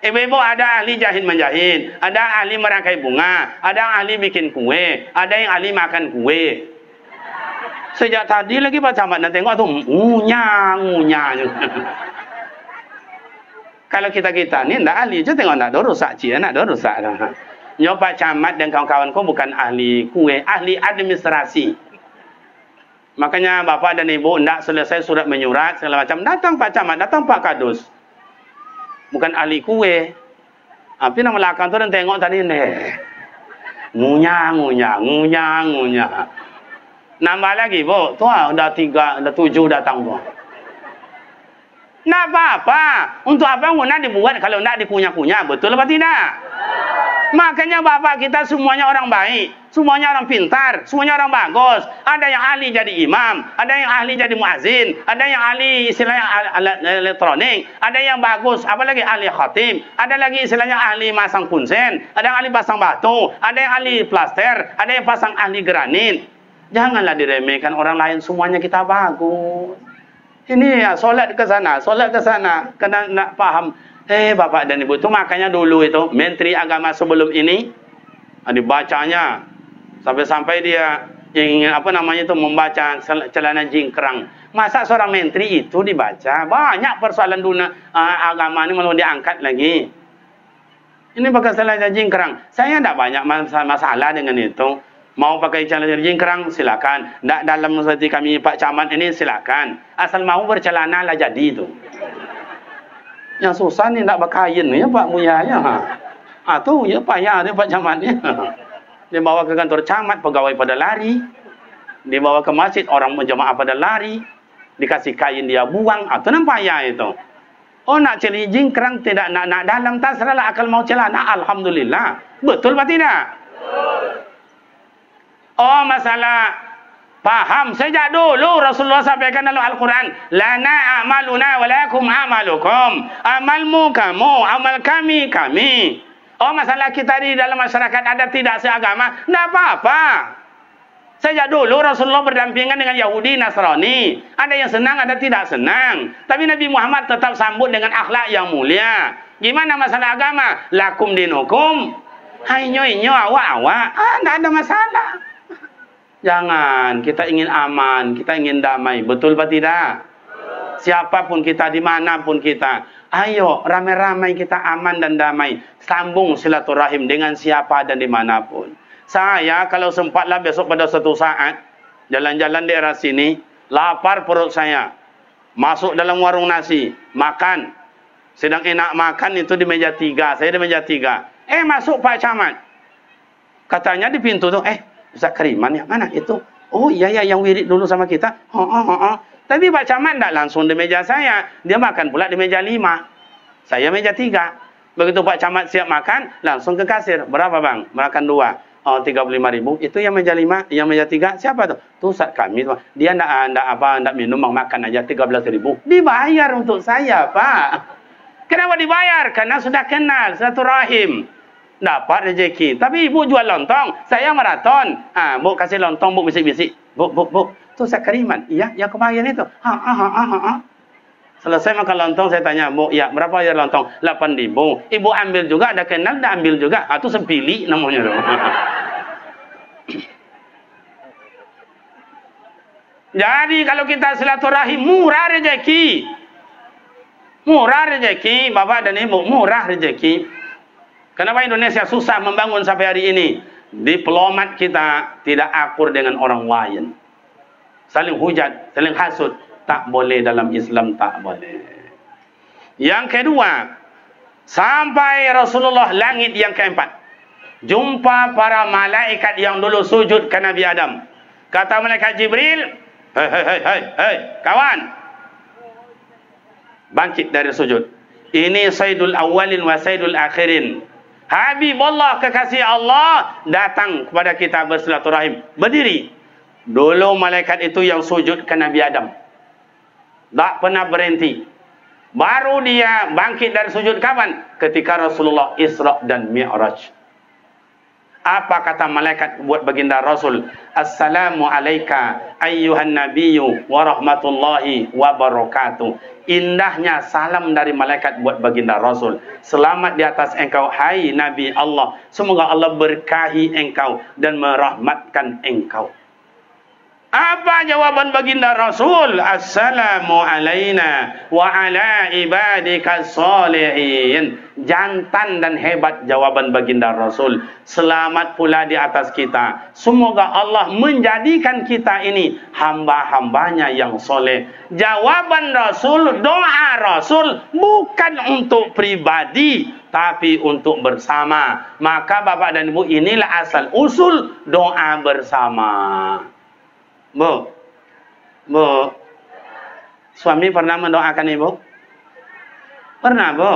ibu-ibu ada ahli jahit menjahit. Ada ahli merangkai bunga. Ada ahli bikin kue. Ada yang ahli makan kue. Sejak tadi lagi Pak Camat nak tengok tu ngunyah. Kalau kita ni tidak ahli je, tengok nak ada rusak cia, nak ada rusak dah. Nyo Pak Camat dan kawan-kawan ko bukan ahli kue, ahli administrasi. Makanya Bapak dan Ibu tidak selesai surat menyurat segala macam, datang Pak Camat, datang Pak Kadus. Bukan ahli kue. Tapi nama belakang tu dan tengok tadi ni. Ngunyah. Nambah lagi, Bu. Tu dah 7 datang tu. Nak apa-apa. Untuk apa guna dibuat kalau tidak dikunyah-kunyah? Betul apa tidak? Makanya Bapak kita semuanya orang baik. Semuanya orang pintar. Semuanya orang bagus. Ada yang ahli jadi imam. Ada yang ahli jadi muazzin. Ada yang ahli istilahnya alat elektronik. Ada yang bagus. Apalagi ahli khatib. Ada lagi istilahnya ahli masang punsen. Ada yang ahli pasang batu. Ada yang ahli plaster. Ada yang pasang ahli granit. Janganlah diremehkan orang lain. Semuanya kita bagus. Ini ya, solat ke sana, kena nak faham. Bapak dan Ibu, itu makanya dulu itu Menteri Agama sebelum ini dibacanya sampai dia ingin membaca celana jingkrang. Masa seorang menteri itu dibaca? Banyak persoalan dunia agama ini malah diangkat lagi. Ini pakai celana jingkrang. Saya tidak banyak masalah dengan itu. Mau pakai celana jingkrang silakan. Tak dalam seperti kami Pak Camat ini silakan. Asal mau bercelana lah jadi itu. Yang susah ni tak berkain ya Pak Buya ya. Tu ya payah dia Pak Camat ya. Dia bawa ke kantor camat, pegawai pada lari. Dibawa ke masjid, orang berjemaah pada lari. Dikasih kain dia buang. Itu nampak payah itu. Oh nak celana jingkrang tidak nak dalam tak seralah akal mau celana. Alhamdulillah. Betul apa tidak? Betul. Oh masalah paham sejak dulu Rasulullah sampaikan dalam Al-Quran, lana amaluna walakum amalukum. Amalmu kamu, amal kami. Oh masalah kita di dalam masyarakat ada tidak seagama, tidak apa-apa. Sejak dulu Rasulullah berdampingan dengan Yahudi, Nasrani. Ada yang senang, ada tidak senang. Tapi Nabi Muhammad tetap sambut dengan akhlak yang mulia. Gimana masalah agama? Lakum dinukum. Hai nyo awak. Tidak ada masalah. Jangan, kita ingin aman, kita ingin damai. Betul apa tidak? Siapapun kita, dimanapun kita. Ayo, ramai-ramai kita aman dan damai. Sambung silaturahim dengan siapa dan dimanapun. Saya kalau sempatlah besok pada suatu saat, jalan-jalan daerah sini, lapar perut saya. Masuk dalam warung nasi, makan. Sedang enak makan itu di meja 3. Saya di meja 3. Masuk Pak Camat. Katanya di pintu tu, Ustaz Kariman yang mana itu? Oh iya yang wirid dulu sama kita. Tapi Pak Camat tidak langsung di meja saya. Dia makan pula di meja 5. Saya meja 3. Begitu Pak Camat siap makan, langsung ke kasir. Berapa bang? Makan 2. 35.000. Itu yang meja 5, yang meja 3. Siapa tu? Tu Ustaz kami. Dia tidak minum, makan aja 13.000. Dibayar untuk saya Pak. Kenapa dibayar? Karena sudah kenal silaturahim. Dapat rezeki. Tapi ibu jual lontong, saya maraton. Bu kasih lontong, bu bisik-bisik. Bu. Tu Ustaz Kariman. Iya, yang kemarin itu. Selesai makan lontong, saya tanya, Bu, ya berapa ya lontong? 8.000. Ibu ambil juga, ada kenal, dah ambil juga. Itu sepili namanya. Jadi kalau kita silaturahim, murah rezeki. Murah rezeki, Bapak dan Ibu, murah rezeki. Kenapa Indonesia susah membangun sampai hari ini? Diplomat kita tidak akur dengan orang lain. Saling hujat, saling hasut. Tak boleh dalam Islam, tak boleh. Yang kedua, sampai Rasulullah langit yang keempat, jumpa para malaikat yang dulu sujud ke Nabi Adam. Kata malaikat Jibril, hei, kawan, bangkit dari sujud. Ini Sayyidul Awwalin wa Sayyidul Akhirin. Habibullah, kekasih Allah, datang kepada kita bersilaturahim. Berdiri. Dulu malaikat itu yang sujud ke Nabi Adam. Tak pernah berhenti. Baru dia bangkit dari sujud kapan? Ketika Rasulullah Isra dan Mi'raj. Apa kata malaikat buat baginda Rasul? Assalamu alayka ayyuhan nabiyyu wa rahmatullahi wa barakatuh. Indahnya salam dari malaikat buat baginda Rasul. Selamat di atas engkau, hai Nabi Allah. Semoga Allah berkahi engkau dan merahmatkan engkau. Apa jawaban baginda Rasul? Assalamu alayna wa ala ibadikas salihin. Jantan dan hebat jawaban baginda Rasul. Selamat pula di atas kita. Semoga Allah menjadikan kita ini hamba-hambanya yang soleh. Jawaban Rasul, doa Rasul bukan untuk pribadi, tapi untuk bersama. Maka Bapak dan Ibu, inilah asal usul doa bersama. Bu, suami pernah mendoakan ibu? Pernah, Bu?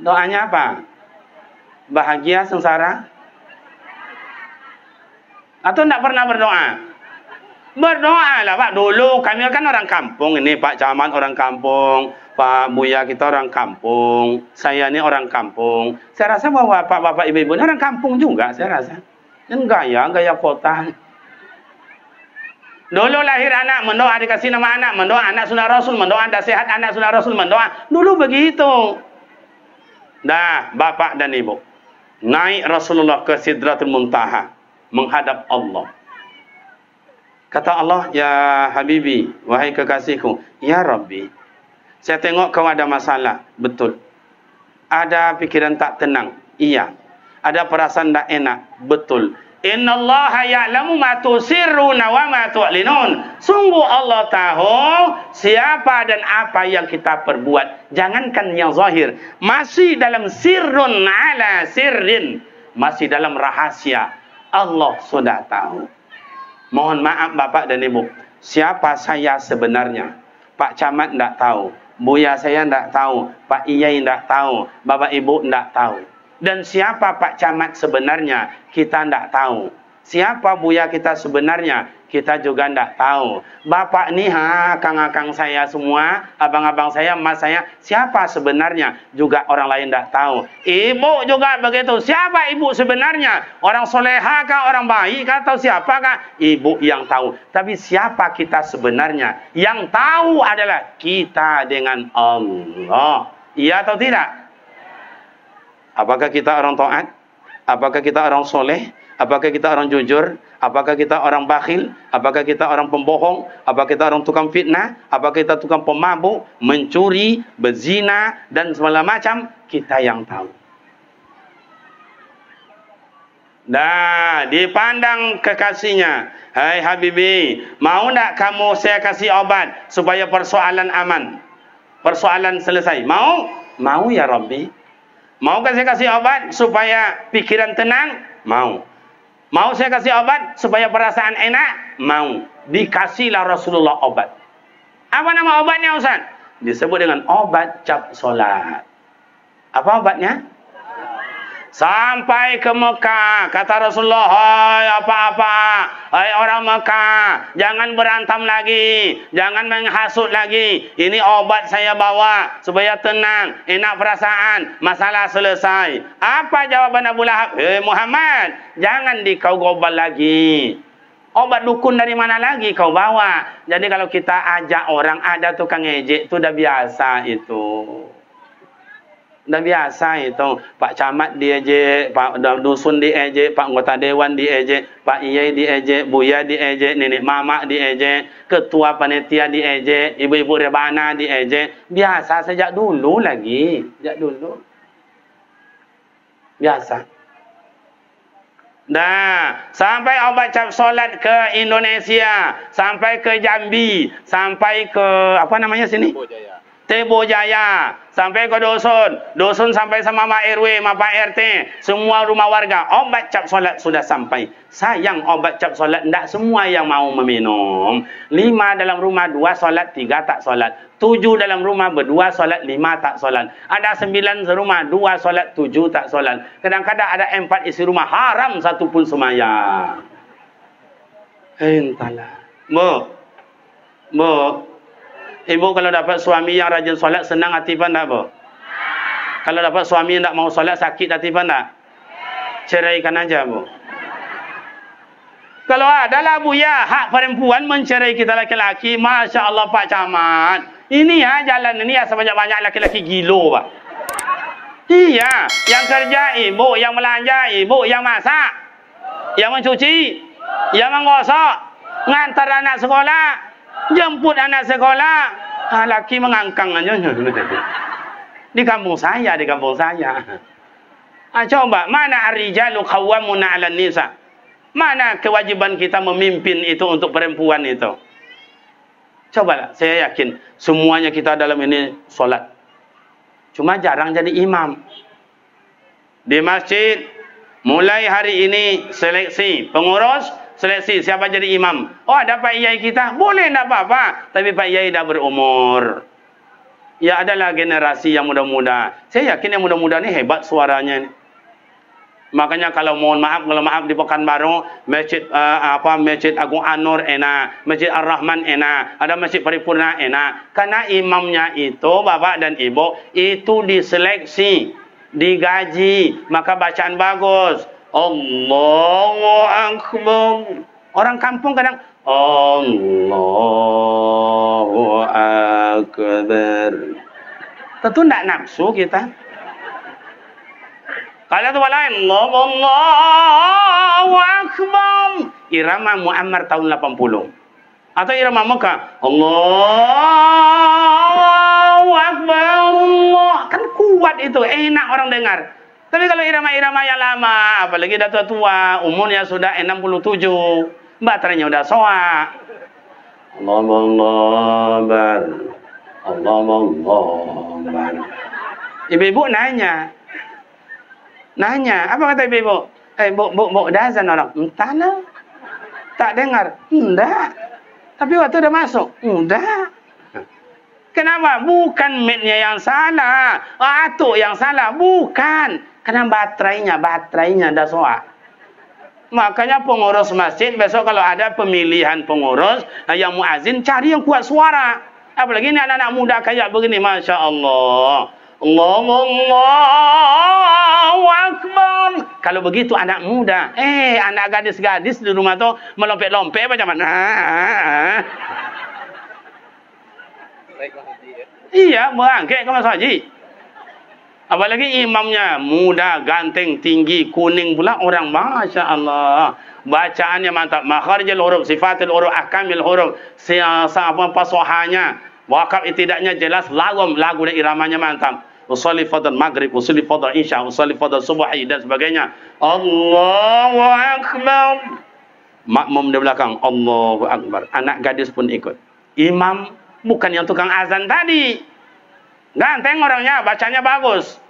Doanya apa? Bahagia, sengsara? Atau tidak pernah berdoa? Berdoa lah, Pak. Dulu kami kan orang kampung ini, Pak Camat orang kampung, Pak Buya kita orang kampung, saya ini orang kampung. Saya rasa bahwa Bapak Ibu ini orang kampung juga, saya rasa. Dan gaya kota. Dulu lahir anak, mendoa dikasih nama anak, mendoa anak sunah Rasul, mendoa anda sehat, anak sunah Rasul, mendoa. Dulu begitu. Dah, Bapak dan Ibu, naik Rasulullah ke Sidratul Muntaha, menghadap Allah. Kata Allah, ya Habibi, wahai kekasihku, ya Rabbi, saya tengok kau ada masalah, betul. Ada pikiran tak tenang, iya. Ada perasaan tak enak, betul. Innallaha ya'lamu ma tusirruna wa ma tu'linun. Sungguh Allah tahu siapa dan apa yang kita perbuat. Jangankan yang zahir, masih dalam sirrun ala sirrin, masih dalam rahasia, Allah sudah tahu. Mohon maaf Bapak dan Ibu, siapa saya sebenarnya? Pak Camat tidak tahu, Buya saya tidak tahu, Pak Iyai tidak tahu, Bapak Ibu tidak tahu. Dan siapa Pak Camat sebenarnya, kita tidak tahu. Siapa Buya kita sebenarnya, kita juga tidak tahu. Bapak nih, akang-akang saya semua, abang-abang saya, mas saya, siapa sebenarnya, juga orang lain tidak tahu. Ibu juga begitu, siapa ibu sebenarnya? Orang soleha kah, orang baik kah, atau siapakah? Ibu yang tahu. Tapi siapa kita sebenarnya? Yang tahu adalah kita dengan Allah. Iya atau tidak? Apakah kita orang taat? Apakah kita orang soleh? Apakah kita orang jujur? Apakah kita orang bakhil? Apakah kita orang pembohong? Apakah kita orang tukang fitnah? Apakah kita tukang pemabuk, mencuri, berzina, dan segala macam? Kita yang tahu. Dah, dipandang kekasihnya. Hai Habibi, mau tak kamu saya kasih obat supaya persoalan aman? Persoalan selesai. Mau? Mau ya Rabbi. Mau saya kasih obat supaya pikiran tenang? Mau. Mau saya kasih obat supaya perasaan enak? Mau. Dikasihlah Rasulullah obat. Apa nama obatnya Ustaz? Disebut dengan obat cap solat. Apa obatnya? Sampai ke Mekah, kata Rasulullah, hai apa-apa, hai orang Mekah, jangan berantem lagi, jangan menghasut lagi. Ini obat saya bawa supaya tenang, enak perasaan, masalah selesai. Apa jawaban Abu Lahab? Muhammad, jangan dikau gobal lagi. Obat dukun dari mana lagi kau bawa? Jadi kalau kita ajak orang ada tukang ejek, itu dah biasa itu. Dah biasa itu. Pak Camat diejek, Pak Dusun diejek, Pak Anggota Dewan diejek, Pak Iyai diejek, Buya diejek, Nenek Mama diejek, Ketua Panitia diejek, Ibu-ibu Rebana diejek. Biasa sejak dulu lagi. Sejak dulu. Biasa. Nah, sampai obat cap solat ke Indonesia, sampai ke Jambi, sampai ke apa namanya sini? Tebo Jaya, sampai ke dusun sampai sama Mak RW, sama Pak RT, semua rumah warga, obat cap solat sudah sampai. Sayang obat cap solat tidak semua yang mau meminum. 5 dalam rumah 2 solat, 3 tak solat. 7 dalam rumah berdua solat, 5 tak solat. Ada 9 serumah 2 solat, 7 tak solat. Kadang-kadang ada 4 isi rumah haram satu pun semayang. Entahlah. Bu, ibu kalau dapat suami yang rajin solat senang hati pan tak, Bu? Kalau dapat suami yang tak mau solat sakit hati pan tak? Ceraikan aja, Bu. Kalau adalah Buya hak perempuan mencerai kita laki-laki, Masya Allah Pak Camat. Ini ya jalan ini ya sebanyak-banyak laki-laki gilo, Pak. Iya, yang kerja ibu, yang belanja ibu, yang masak, yang mencuci, yang menggosok, ngantar anak sekolah, jemput anak sekolah, laki mengangkang aja. Di kampung saya. Coba, mana ar-rijalu qawwamuna 'alan nisa? Mana kewajiban kita memimpin itu untuk perempuan itu? Cobalah, saya yakin semuanya kita dalam ini solat. Cuma jarang jadi imam. Di masjid, mulai hari ini seleksi pengurus, seleksi siapa jadi imam. Oh, ada Pak Iyai kita, boleh tidak apa-apa. Tapi Pak Iyai dah berumur. Ya adalah generasi yang muda-muda. Saya yakin yang muda-muda ni hebat suaranya ni. Makanya kalau mohon maaf, kalau maaf di Pekanbaru, Masjid Agung An-Nur enak, Masjid Ar-Rahman enak, ada Masjid Paripurna enak. Karena imamnya itu, Bapak dan Ibu, itu diseleksi, digaji, maka bacaan bagus. Allahu Akbar. Orang kampung kadang Allahu Akbar. Tentu tidak nafsu kita. Kalau tu lain, Allahu Akbar. Irama Muammar tahun 80. Atau irama Mekah, Allahu Akbar. Allah. Kan kuat itu, enak orang dengar. Tapi kalau irama-irama yang lama, apalagi dah tua-tua, umurnya sudah 67, baterainya udah soak. Allahu Akbar. Allahu Akbar. Ibu-ibu nanya, apa kata ibu? Bu, dah azan orang. Entahlah. Tak dengar? Enggak. Tapi waktu dah masuk? Enggak. Kenapa? Bukan mic-nya yang salah. Atuk yang salah. Bukan. Karena baterainya dah soak. Makanya pengurus masjid, besok kalau ada pemilihan pengurus, yang muazin, cari yang kuat suara. Apalagi ini anak-anak muda kayak begini, Masya Allah. Allahu Akbar. Kalau begitu anak muda, anak gadis-gadis di rumah tu melompet-lompet macam mana? Iya, berangkat ke masuk haji. Apalagi imamnya muda, ganteng, tinggi, kuning pula orang, Masya Allah. Bacaannya mantap. Makharijul huruf, sifatul huruf, ahkamil huruf, pasohanya. Wakaf itidaknya jelas, lagu dan iramanya mantap. Usolli fadl maghrib, usolli fadl isya, usolli fadl subuhi dan sebagainya. Allahu Akbar. Makmum di belakang, Allahu Akbar. Anak gadis pun ikut. Imam bukan yang tukang azan tadi. Ganteng orangnya, bacanya bagus.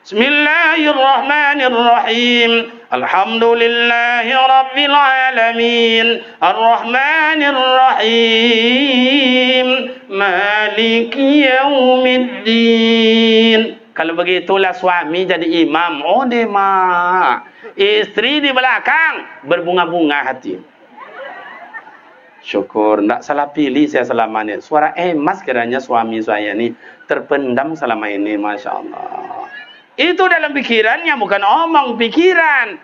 Bismillahirrahmanirrahim. Alhamdulillahi Rabbil Alamin. Ar-Rahmanirrahim. Maliki Yaumiddin. Kalau begitulah suami jadi imam. Oh, demak. Istri di belakang berbunga-bunga hati. Syukur, tidak salah pilih saya selama ini. Suara emas kiranya suami saya ini terpendam selama ini, Masya Allah. Itu dalam pikirannya, bukan omong pikiran.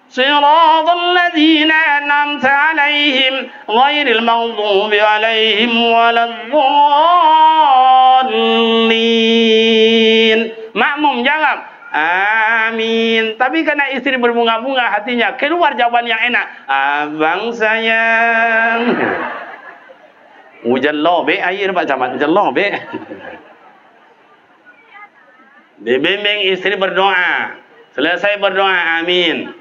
Siratal ladzina an'amta 'alaihim ghairil maghdubi 'alaihim waladdallin. Makmum jawab, amin. Tapi karena istri berbunga-bunga hatinya, keluar jawaban yang enak. Abang sayang. Hujan lobe air Pak Camat, hujan lobe. Dibimbing istri berdoa. Selesai berdoa, amin.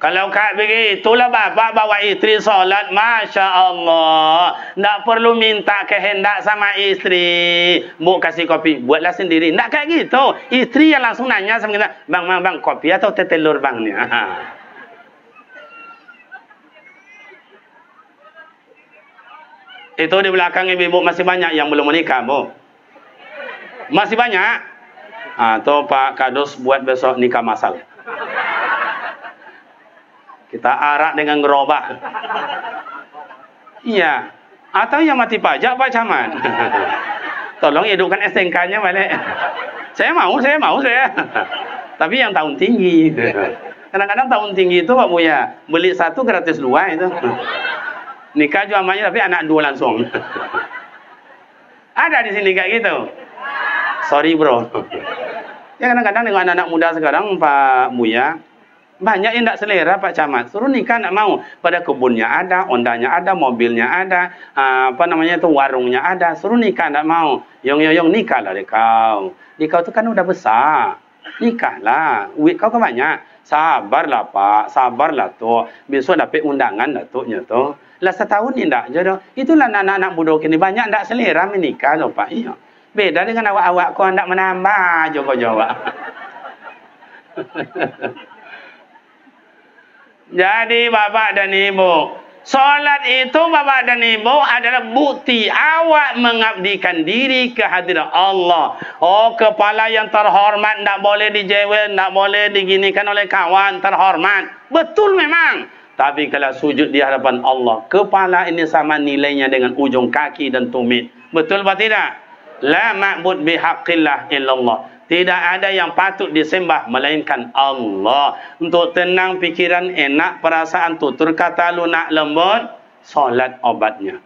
Kalau kak begitulah bapak bawa istri solat, Masya Allah. Tak perlu minta kehendak sama istri. Bu kasih kopi, buatlah sendiri. Tak kayak gitu. Istri yang langsung nanya sama kita, bang, kopi atau teh telur bang ni? Itu di belakang ibu masih banyak yang belum menikah, Bu. Masih banyak. Atau Pak Kadus buat besok nikah masal. Kita arak dengan gerobak. Iya. Atau yang mati pajak Pak Camat. Tolong hidupkan STNK-nya balik. Saya mau. Tapi yang tahun tinggi. Kadang-kadang tahun tinggi itu Pak Buya, beli satu gratis dua itu. Nikah jualannya tapi anak dua langsung. Ada di sini kayak gitu. Sorry bro. Ya kadang-kadang dengan anak-anak muda sekarang Pak Buya, banyak yang tidak selera Pak Camat. Suruh nikah tidak mau. Pada kebunnya ada, ondanya ada, mobilnya ada, warungnya ada. Suruh nikah tidak mau. Yong nikahlah deh kau. Di kau itu kan udah besar. Nikahlah. Duit kau kan banyak. Sabarlah Pak, sabarlah tuh. Besok dapat undangan datuknya tuh. Lah setahun ni tidak jodoh. Itulah anak-anak muda kini banyak tidak selera menikah loh Pak. Iya. Beda dengan awak-awak kau hendak menambah jawab. Jadi Bapak dan Ibu, solat itu Bapak dan Ibu adalah bukti awak mengabdikan diri ke hadirat Allah. Oh, kepala yang terhormat tidak boleh dijewel, tidak boleh diginikan oleh kawan, terhormat. Betul memang. Tapi kalau sujud di hadapan Allah, kepala ini sama nilainya dengan ujung kaki dan tumit. Betul apa tidak? La ma'bud bihaqqillah illallah. Tidak ada yang patut disembah melainkan Allah. Untuk tenang pikiran, enak perasaan, tutur kata lunak lembut, solat obatnya.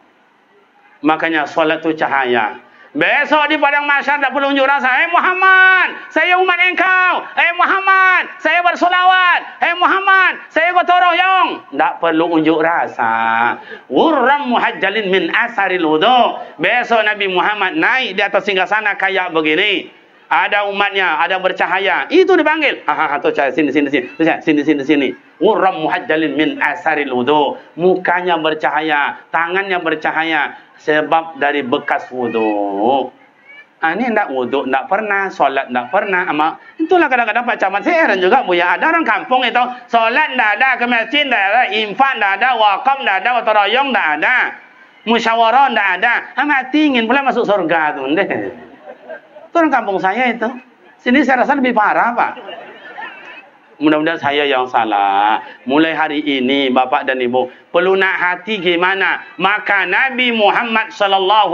Makanya solat itu cahaya. Besok di padang mahsyar tak perlu unjuk rasa. Muhammad, saya umat engkau. Muhammad, saya bersolawat. Muhammad, saya gotong royong. Tak perlu unjuk rasa. Urram muhajjalin min asaril wudu. Besok Nabi Muhammad naik di atas singgasana kayak begini. Ada umatnya, ada bercahaya. Itu dipanggil. Tuh cahaya sini. Urram muhajjalin min asaril wudu. Mukanya bercahaya, tangannya bercahaya. Sebab dari bekas wudu. Ini tidak wudu, tidak pernah. Solat tidak pernah. Itulah kadang-kadang Pak Camat saya heran juga Buya. Ada orang kampung itu. Solat tidak ada, ke masjid tidak ada, infak tidak ada, wakaf tidak ada, gotong royong tidak ada, musyawarah tidak ada. Mati ingin pula masuk surga tuh. Itu orang kampung saya itu. Sini saya rasa lebih parah Pak. Mudah-mudahan saya yang salah. Mulai hari ini Bapak dan Ibu perlu nak hati gimana. Maka Nabi Muhammad SAW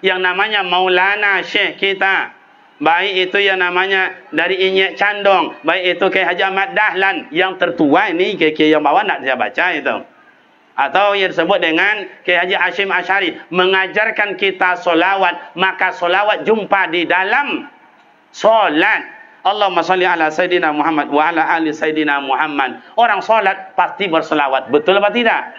yang namanya Maulana Syekh kita, baik itu yang namanya dari Inyek Candong, baik itu Kiai Haji Ahmad Dahlan yang tertua ini, Kiai yang bawah nak saya baca itu, atau yang disebut dengan Kiai Haji Hashim Asy'ari, mengajarkan kita solawat. Maka solawat jumpa di dalam solat. Allahumma salli ala Sayyidina Muhammad wa ala ali Sayyidina Muhammad. Orang solat pasti berselawat. Betul apa tidak?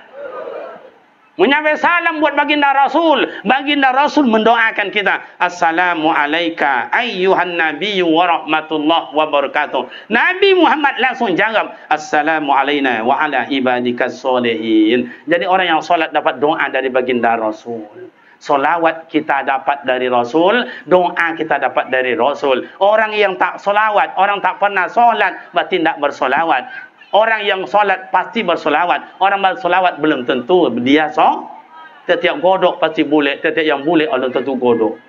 Menyampaikan salam buat baginda Rasul. Baginda Rasul mendoakan kita. Assalamu alayka ayyuhan nabiyyu wa rahmatullah wa barakatuh. Nabi Muhammad langsung jawab. Assalamu alayna wa ala ibadikas solihin. Jadi orang yang solat dapat doa dari baginda Rasul. Solawat kita dapat dari Rasul, doa kita dapat dari Rasul. Orang yang tak solawat, orang tak pernah solat, berarti tidak bersolawat. Orang yang solat pasti bersolawat. Orang bersolawat belum tentu dia Setiap godok pasti boleh, setiap yang boleh belum tentu godok.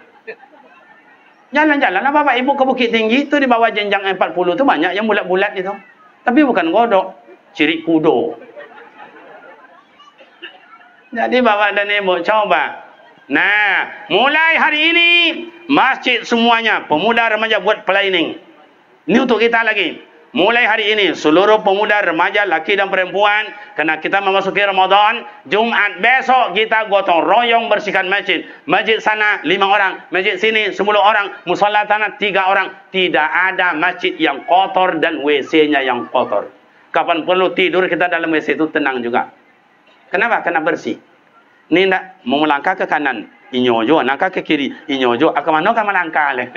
Jalan-jalanlah Bapak Ibu ke Bukit Tinggi itu di bawah jenjang 40 itu banyak yang bulat-bulat itu. Tapi bukan godok, ciri kudo. Jadi Bapak dan Ibu coba. Nah, mulai hari ini masjid semuanya pemuda remaja buat planning. Ini untuk kita lagi. mulai hari ini seluruh pemuda, remaja, laki dan perempuan, karena kita memasuki Ramadan, Jumat besok kita gotong royong bersihkan masjid. Masjid sana 5 orang, masjid sini 10 orang, musola tanah 3 orang. Tidak ada masjid yang kotor dan WC-nya yang kotor. Kapan perlu tidur kita dalam WC itu tenang juga. Kenapa? Karena bersih. Ini tidak mau melangkah ke kanan, inyojo, langkah ke kiri, inyojo. Ke mana kan melangkah leh?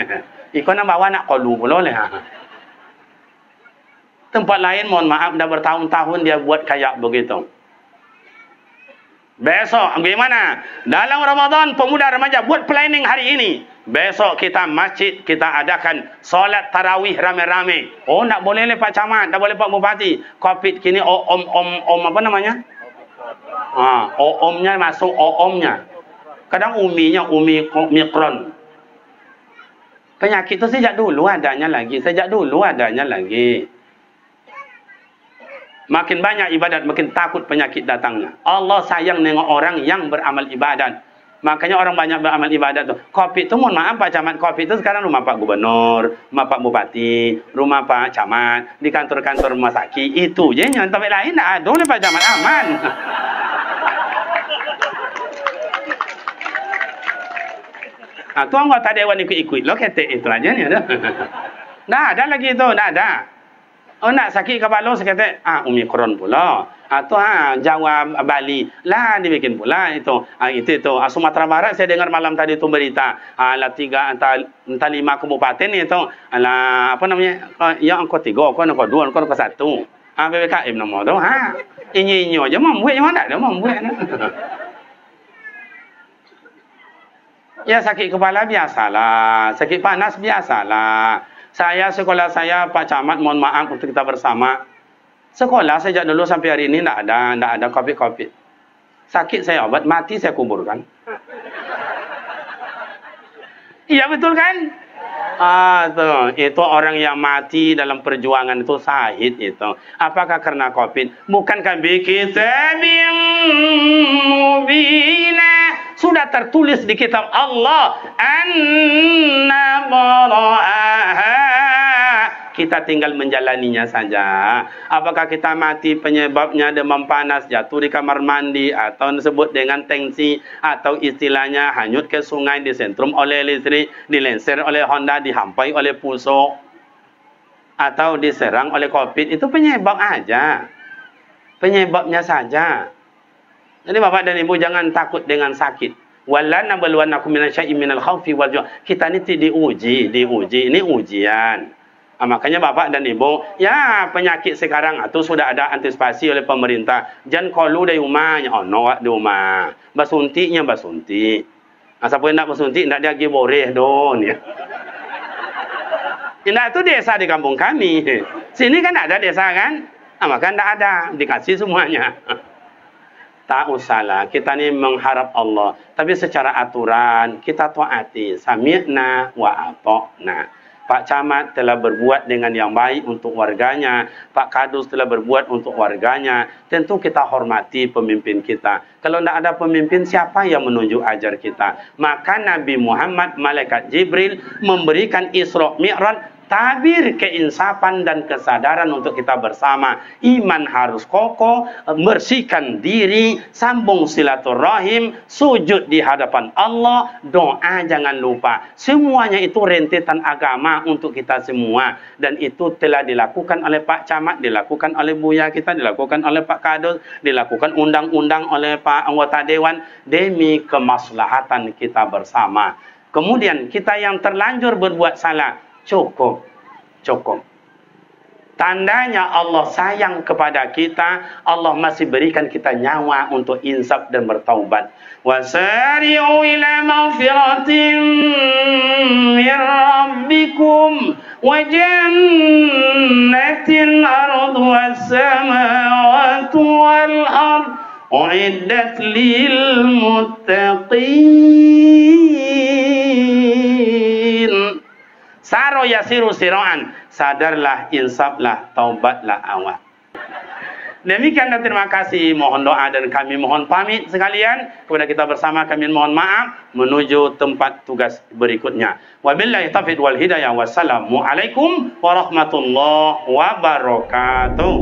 Ikon nak bawa nak kolu pula leh. Tempat lain, mohon maaf, dah bertahun-tahun dia buat kayak begitu. Besok, bagaimana? Dalam Ramadan, pemuda remaja buat planning hari ini. Besok kita masjid, kita adakan solat tarawih rame-rame. Oh, tak boleh Pak Camat, tak boleh Pak Bupati. Covid kini om apa namanya? Omnya masuk omnya. Kadang uminya umi mikron. Penyakit itu sejak dulu adanya lagi. Makin banyak ibadat, makin takut penyakit datangnya. Allah sayang nengok orang yang beramal ibadat. Makanya orang banyak beramal ibadat tuh. Covid itu, mohon maaf Pak Camat, Covid itu sekarang rumah Pak Gubernur, rumah Pak Bupati, rumah Pak Camat, di kantor-kantor rumah sakit. Itu je, yang tempat lain tak ada oleh Pak Camat, aman. Tu anggota dewan ikut-ikut lo ketek itu aja ni ada. Dah ada lagi tu, dah ada. Oh nak sakit kepala sekata Omicron pula. Tu Jawa Bali lah dibikin pula itu. Itu Sumatera Barat saya dengar malam tadi tu berita. Lah 3 entah 5 kabupaten itu lah apa namanya? Yang angka 3, angka 2, angka 1. PPKM nama tu. Inyo aja membuat yang mana ada membuat. Ya sakit kepala biasalah, sakit panas biasalah. Saya sekolah saya Pak Camat, mohon maaf untuk kita bersama. Sekolah sejak dulu sampai hari ini tidak ada COVID. Sakit saya obat, mati saya kuburkan. Iya betul kan? Itu orang yang mati dalam perjuangan itu syahid itu. Apakah karena COVID? Bukankah bikitabim mubina sudah tertulis di kitab Allah anna bara'aha, kita tinggal menjalaninya saja. Apakah kita mati penyebabnya demam panas, jatuh di kamar mandi, atau disebut dengan tensi, atau istilahnya hanyut ke sungai, disentrum oleh listrik, dilenser oleh Honda, dihampai oleh pusok, atau diserang oleh COVID, itu penyebab aja. Penyebabnya saja. Jadi Bapak dan Ibu jangan takut dengan sakit. Walana balwanakum minasyai'in minal khaufi wal ju'. Kita ini diuji, ini ujian. Makanya Bapak dan Ibu, ya penyakit sekarang itu sudah ada antisipasi oleh pemerintah. Jangan kalau dari rumahnya, di rumah. Basuntiknya basuntik. Siapa yang nak basuntik, nak dia pergi boreh don. Tidak itu desa di kampung kami. Sini kan ada desa kan? Maka tidak ada, dikasih semuanya. Tak usahlah, kita ni mengharap Allah. Tapi secara aturan, kita taati. Sami'na wa ata'na. Pak Camat telah berbuat dengan yang baik untuk warganya. Pak Kadus telah berbuat untuk warganya. Tentu kita hormati pemimpin kita. Kalau tidak ada pemimpin, siapa yang menunjuk ajar kita? Maka Nabi Muhammad, Malaikat Jibril memberikan Isra Mi'raj, tabir keinsapan dan kesadaran untuk kita bersama. Iman harus kokoh, bersihkan diri, sambung silaturahim, sujud di hadapan Allah, doa jangan lupa. Semuanya itu rentetan agama untuk kita semua. Dan itu telah dilakukan oleh Pak Camat, dilakukan oleh Buya kita, dilakukan oleh Pak Kadus, dilakukan undang-undang oleh Pak anggota Dewan demi kemaslahatan kita bersama. Kemudian kita yang terlanjur berbuat salah, cukup. Tandanya Allah sayang kepada kita, Allah masih berikan kita nyawa untuk insaf dan bertaubat. Wasari'u ila maghfiratin min rabbikum wa jannatin arduha as-samawati wal ard u'iddat lil muttaqin. Saro yasiru siroan, sadarlah, insaflah, taubatlah awak. Demikian dan terima kasih. Mohon doa dan kami mohon pamit sekalian. Kepada kita bersama kami mohon maaf menuju tempat tugas berikutnya. Wabillahi taufiq wal hidayah. Wassalamualaikum warahmatullahi wabarakatuh.